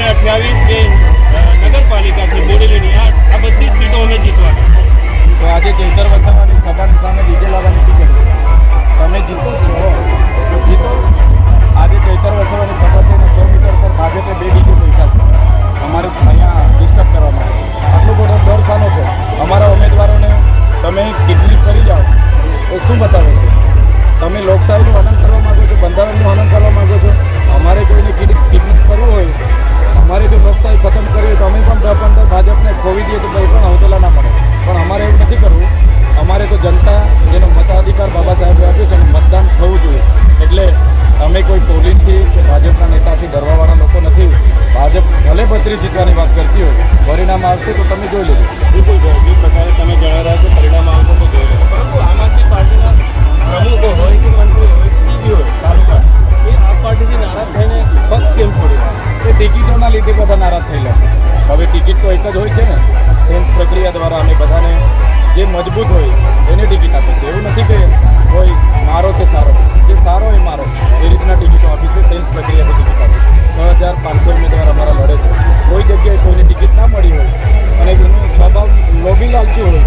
28 જે નગરપાલિકા છે બોડેલીની આ બધી જ સીટો અમે જીતવાના. તો આજે ચૈતર વસાવાની સભાની સામે ડીજે લાવવાની શું કર્યું? તમે જીતો જ છો તો જીતો. આજે ચૈતર વસાવાની સભા છે ને 100 મીટર પર ભાજપે 2 ડીજે મૂક્યા છે અમારે અહીંયા ડિસ્ટર્બ કરવા માટે. આટલો બધો ડર શાનો છે? અમારા ઉમેદવારોને તમે કિડની કરી જાઓ એ શું બતાવે છે? તમે લોકશાહીનું હનન કરવા માગો છો, બંધારણનું હનન કરવા માગો છો. અમારે કોઈને કિડની કરવું હોય, અમારે જો લોકશાહી ખતમ કરવી હોય તો અમે પણ 10-15 ભાજપને ખોવી દઈએ તો કંઈ પણ હૌસલા ના મળે. પણ અમારે એવું નથી કરવું. અમારે તો જનતા જેનો મતાધિકાર બાબા સાહેબે આપ્યો છે અને મતદાન થવું જોઈએ. એટલે અમે કોઈ પોલીસથી કે ભાજપના નેતાથી ડરવાવાળા લોકો નથી. ભાજપ ભલે 32 જીતવાની વાત કરતી હોય, પરિણામ આવશે તો તમે જોઈ લેજો. બિલકુલ જે પ્રકારે તમે જણાવી રહ્યા છો પરિણામ આવશે તો જોઈ લેજો. પરંતુ આમ આદમી પાર્ટીના પ્રમુખો હોય કે મંત્રી હોય કે ટીવી હોય તાલુકા એ આપ પાર્ટીથી નારાજ થઈને પક્ષ કેમ છોડી રહ્યા? એ ટિકિટોના લીધે બધા નારાજ થયેલા છે. હવે ટિકિટ તો એક જ હોય છે ને. સેન્સ પ્રક્રિયા દ્વારા અમે બધાને જે મજબૂત હોય એને ટિકિટ આપી છે. એવું નથી કે કોઈ મારો કે સારો, જે સારો એ મારો એ રીતના ટિકિટો આપી છે. સેન્સ પ્રક્રિયાથી ટિકિટ આપી છે. 6500 ઉમેદવાર અમારા લડે છે. કોઈ જગ્યાએ કોઈને ટિકિટ ના મળી હોય અને એનો સ્વભાવ લોભી લાલચી હોય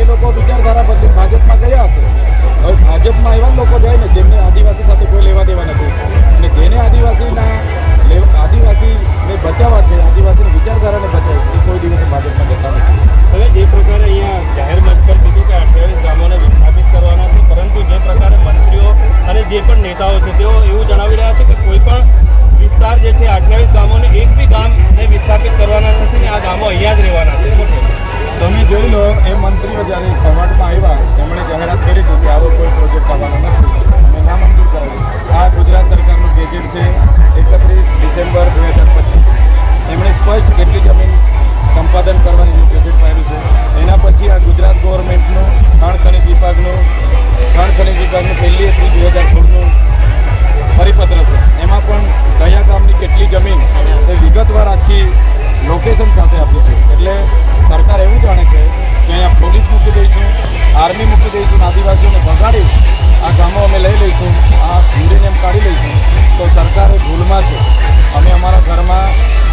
એ લોકો વિચારધારા બદલી ભાજપમાં ગયા હશે. હવે ભાજપમાં એવા લોકો જાય ને જેમને આદિવાસી સાથે કોઈ લેવા દેવા નથી અને જેને આદિવાસીને બચાવવા છે, આદિવાસીની વિચારધારાને બચાવી એ કોઈ દિવસે ભાજપમાં જતા નથી. હવે જે પ્રકારે અહીંયા જાહેર મંચ પર કીધું કે 28 ગામોને વિસ્થાપિત કરવાના છે, પરંતુ જે પ્રકારે મંત્રીઓ અને જે પણ નેતાઓ છે તેઓ એવું જણાવી રહ્યા છે કે કોઈ પણ વિસ્તાર જે છે 28 ગામોને એક બી ગામને વિસ્થાપિત કરવાના નથી ને આ ગામો અહીંયા જ રહેવાના છે. તમે જોઈ લો એ મંત્રીઓ જ્યારે ખવાટમાં આવ્યા એમણે જાહેરાત કરી હતી કે આવો કોઈ પ્રોજેક્ટ આવવાનો નથી, અમે નામંજૂર કરાવ્યું. આ ગુજરાત સરકારનું ગેજેટ છે 31 ડિસેમ્બર 2025. એમણે સ્પષ્ટ કેટલી જમીન સંપાદન કરવાની ગેજેટ પાડ્યું છે. એના પછી આ ગુજરાત ગવર્મેન્ટનું ખાણ ખનિજ વિભાગનું 1 એપ્રિલ 2016નું પરિપત્ર છે. એમાં પણ કયા ગામની કેટલી જમીન એ વિગતવાર આખી લોકેશન સાથે આપ્યું છે. એટલે સરકાર એવું જાણે છે કે અહીંયા પોલીસ મૂકી દઈશું, આર્મી મૂકી દઈશું, આદિવાસીઓને ભગાડી આ ગામો અમે લઈ લઈશું, આ યુરેનિયમ કાઢી લઈશું. તો સરકાર એ ભૂલમાં છે. અમે અમારા ઘરમાં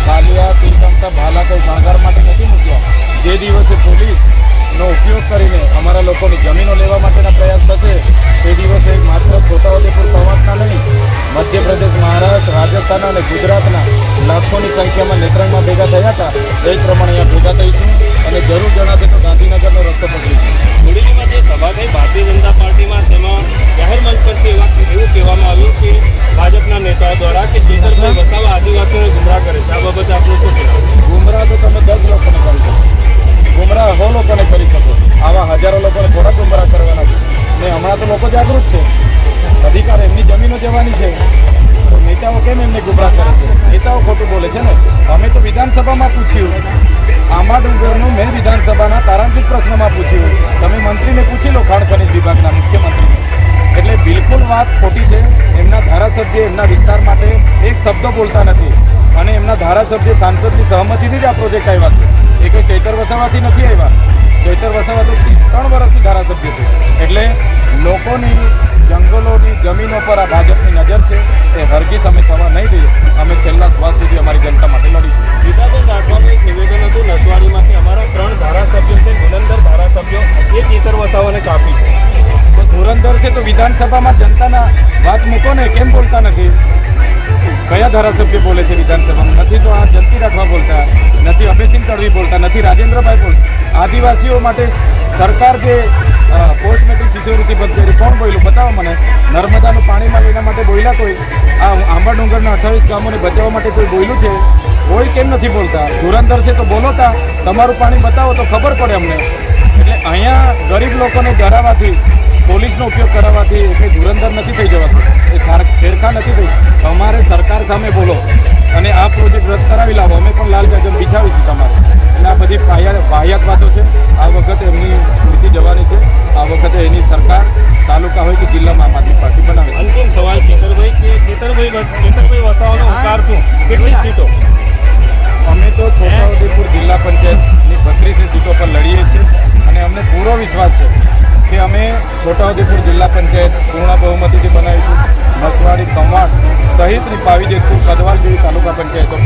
બાલિયા, તીરકમતા, ભાલા કોઈ શણગાર માટે નથી મૂક્યા. જે દિવસે પોલીસનો ઉપયોગ કરીને અમારા લોકોની જમીનો લેવા માટેના પ્રયાસ થશે તે દિવસે માત્ર છોટાઉદેપુર કવાંટના નહીં, મધ્યપ્રદેશ, મહારાષ્ટ્ર, રાજસ્થાન અને ગુજરાતના લાખોની સંખ્યામાં નેત્રંગમાં ભેગા થયા હતા. એ જ પ્રમાણે અહીંયા ભેગા થઈશું અને જરૂર જણાશે તો ગાંધીનગરનો રસ્તો પકડીશું. બોડેલીમાં જે સભા થઈ ભારતીય જનતા પાર્ટીમાં તેમાં જાહેર મંચ પરથી એવું કહેવામાં આવ્યું કે ભાજપના નેતાઓ દ્વારા કે ચેતરભાઈ વસાવા આદિવાસીઓને ગુમરાહ કરે છે. આ બાબતે આપણું શું કહેવું? ગુમરાહ તો તમે 10 લોકોને કરી શકો, ગુમરાહ 100 લોકોને કરી શકો. આવા હજારો લોકોને થોડા ગુમરાહ કરવાના છે. ને હમણાં તો લોકો જાગૃત છે. અધિકાર એમની જમીનો જવાની છે તો નેતાઓ કેમ એમને ગુમરાહ કરે છે? નેતાઓ ખોટું બોલે છે ને. અમે તો વિધાનસભામાં પૂછ્યું, આંબાડુંગરનું મેં વિધાનસભાના તારાંકિત પ્રશ્નમાં પૂછ્યું. તમે મંત્રીને પૂછી લો, ખાણ ખનિજ વિભાગના મુખ્યમંત્રીને. એટલે બિલકુલ વાત ખોટી છે. એમના ધારાસભ્ય એમના વિસ્તાર માટે એક શબ્દ બોલતા નથી અને એમના ધારાસભ્ય સાંસદની સહમતિથી જ આ પ્રોજેક્ટ આવ્યા છે. એ કંઈ ચૈતર વસાવાથી નથી આવ્યા. ચૈતર વસાવા તો 3 વર્ષથી ધારાસભ્ય છે. એટલે લોકોની જંગલોની જમીનો પર આ ભાજપની નજર છે. એ હરગીઝ અમે થવા નહીં દઈએ. અમે છેલ્લા શ્વાસ સુધી અમારી જનતા માટે લડીશું. ગીતાબેન રાઠવાનું એક નિવેદન હતું નસવાડીમાંથી, અમારા 3 ધારાસભ્યો છે, ધુરંધર ધારાસભ્યો એ ચેતર વસાવાને કાપી છે. તો ધુરંધર છે તો વિધાનસભામાં જનતાના વાત મૂકો ને, કેમ બોલતા નથી? કયા ધારાસભ્ય બોલે છે વિધાનસભામાં? નથી તો આ જયંતિ રાઠવા બોલતા, નથી અભયસિંહ તડવી બોલતા, નથી રાજેન્દ્રભાઈ બોલતા. આદિવાસીઓ માટે સરકાર જે પોસ્ટ મેટ્રિક શિષ્યવૃત્તિ બંધ કરી, કોણ બોલ્યું? બતાવો મને. નર્મદાનું પાણીમાં લેવા માટે બોલ્યા કોઈ? આ આંબાડુંગરના 28 ગામોને બચાવવા માટે કોઈ બોલ્યું છે? કોઈ કેમ નથી બોલતા? ધુરંધર છે તો બોલોતા, તમારું પાણી બતાવો તો ખબર પડે અમને. એટલે અહીંયા ગરીબ લોકોને ડરાવવાથી, પોલીસનો ઉપયોગ કરાવવાથી એ કંઈ ધુરંધર નથી થઈ જવાતું, એ શેરખા નથી થઈ. અમારે સરકાર સામે બોલો અને આ પ્રોજેક્ટ રદ કરાવી લાવો. અમે પણ લાલ જાજમ બિછાવીશું તમારે. એટલે આ બધી વાહિયાત વાતો છે. આ વખતે એમની ખુરશી જવાની છે. આ વખતે એની સરકાર તાલુકા હોય કે જિલ્લામાં આમ આદમી પાર્ટી બનાવે છે. અંતિમ સવાલ ચેતરભાઈ કે ચેતરભાઈ વસાવાનો હુંકાર શું? કેટલી સીટો? અમે તો છોટાઉદેપુર જિલ્લા પંચાયતની 32 સીટો પર લડીએ છીએ અને અમને પૂરો વિશ્વાસ છે કે અમે છોટાઉદેપુર જિલ્લા પંચાયત પૂર્ણ બહુમતીથી બનાવીશું. નસવાડી, કવાંટ સહિતની પાવી જેતપુર, કદવાલ જેવી તાલુકા પંચાયતો